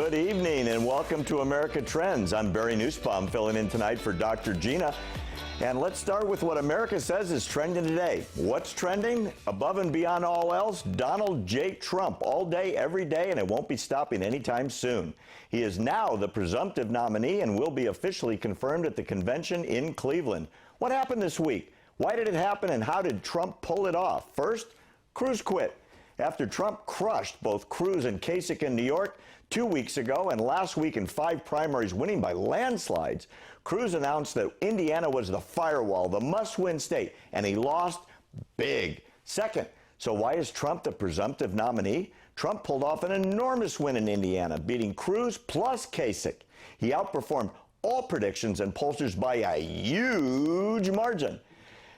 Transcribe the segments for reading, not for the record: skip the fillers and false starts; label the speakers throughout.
Speaker 1: Good evening and welcome to America Trends. I'm Barry Nussbaum filling in tonight for Dr. Gina. And let's start with what America says is trending today. What's trending? Above and beyond all else, Donald J. Trump all day, every day, and it won't be stopping anytime soon. He is now the presumptive nominee and will be officially confirmed at the convention in Cleveland. What happened this week? Why did it happen and how did Trump pull it off? First, Cruz quit. After Trump crushed both Cruz and Kasich in New York 2 weeks ago and last week in 5 primaries winning by landslides, Cruz announced that Indiana was the firewall, the must-win state, and he lost big. Second, so why is Trump the presumptive nominee? Trump pulled off an enormous win in Indiana, beating Cruz plus Kasich. He outperformed all predictions and pollsters by a huge margin.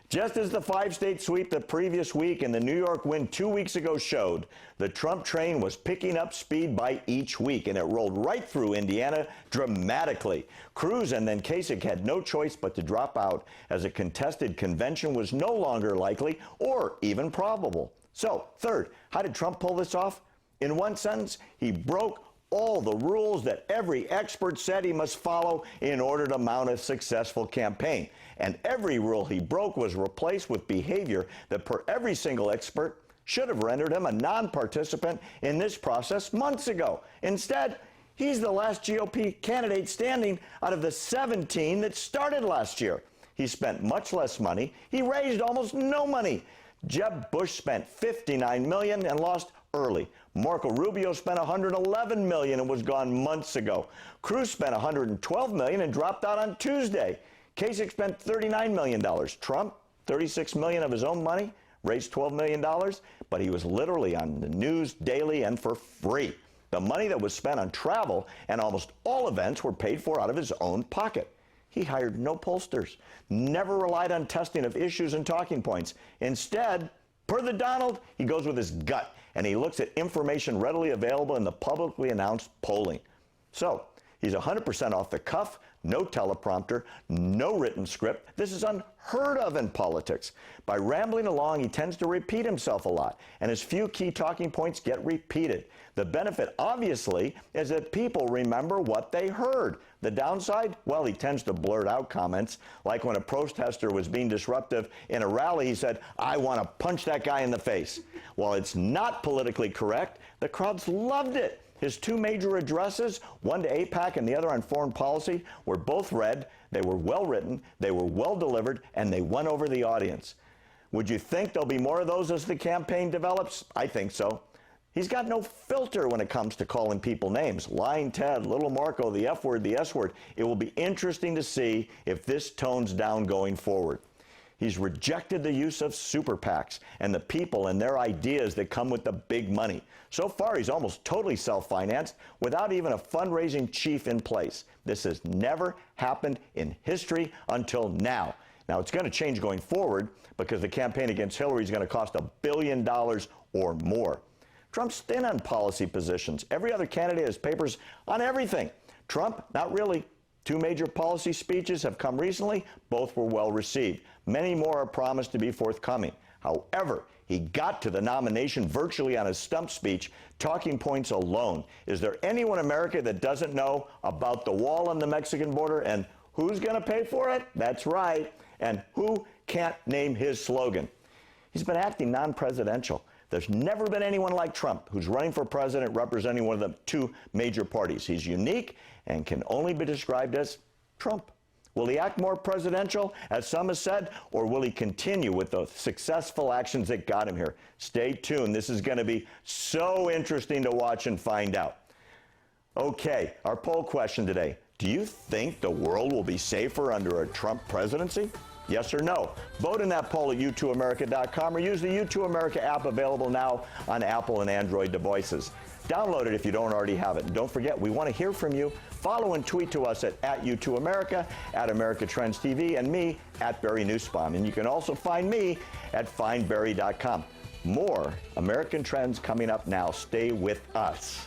Speaker 1: Just as the 5-state sweep the previous week and the New York win 2 weeks ago showed, the Trump train was picking up speed by each week, and it rolled right through Indiana dramatically. Cruz and then Kasich had no choice but to drop out, as a contested convention was no longer likely or even probable. So, third, how did Trump pull this off? In one sentence, he broke all the rules that every expert said he must follow in order to mount a successful campaign. And every rule he broke was replaced with behavior that, per every single expert, should have rendered him a non-participant in this process months ago. Instead, he's the last GOP candidate standing out of the 17 that started last year. He spent much less money. He raised almost no money. Jeb Bush spent $59 million and lost early. Marco Rubio spent $111 million and was gone months ago. Cruz spent $112 million and dropped out on Tuesday. Kasich spent $39 million. Trump, $36 million of his own money, raised $12 million, but he was literally on the news daily and for free. The money that was spent on travel and almost all events were paid for out of his own pocket. He hired no pollsters, never relied on testing of issues and talking points. Instead, per the Donald, he goes with his gut, and he looks at information readily available in the publicly announced polling. So, he's 100% off the cuff, no teleprompter, no written script. This is unheard of in politics. By rambling along, he tends to repeat himself a lot, and his few key talking points get repeated. The benefit, obviously, is that people remember what they heard. The downside? Well, he tends to blurt out comments, like when a protester was being disruptive in a rally, he said, "I want to punch that guy in the face." While it's not politically correct, the crowds loved it. His 2 major addresses, one to AIPAC and the other on foreign policy, were both read, they were well written, they were well delivered, and they won over the audience. Would you think there'll be more of those as the campaign develops? I think so. He's got no filter when it comes to calling people names. Lying Ted, Little Marco, the F word, the S word. It will be interesting to see if this tones down going forward. He's rejected the use of super PACs and the people and their ideas that come with the big money. So far, he's almost totally self-financed without even a fundraising chief in place. This has never happened in history until now. Now, it's going to change going forward because the campaign against Hillary is going to cost $1 billion or more. Trump's thin on policy positions. Every other candidate has papers on everything. Trump, not really. 2 major policy speeches have come recently. Both were well received. Many more are promised to be forthcoming. However, he got to the nomination virtually on his stump speech, talking points alone. Is there anyone in America that doesn't know about the wall on the Mexican border and who's going to pay for it? That's right. And who can't name his slogan? He's been acting non-presidential. There's never been anyone like Trump who's running for president representing one of the 2 major parties. He's unique and can only be described as Trump. Will he act more presidential, as some have said, or will he continue with the successful actions that got him here? Stay tuned. This is going to be so interesting to watch and find out. Okay, our poll question today. Do you think the world will be safer under a Trump presidency? Yes or no? Vote in that poll at YouTooAmerica.com or use the Youtoo America app, available now on Apple and Android devices. Download it if you don't already have it. And don't forget, we want to hear from you. Follow and tweet to us at Youtoo America, at America Trends TV, and me at Barry Nussbaum. And you can also find me at findbarry.com. More American Trends coming up now. Stay with us.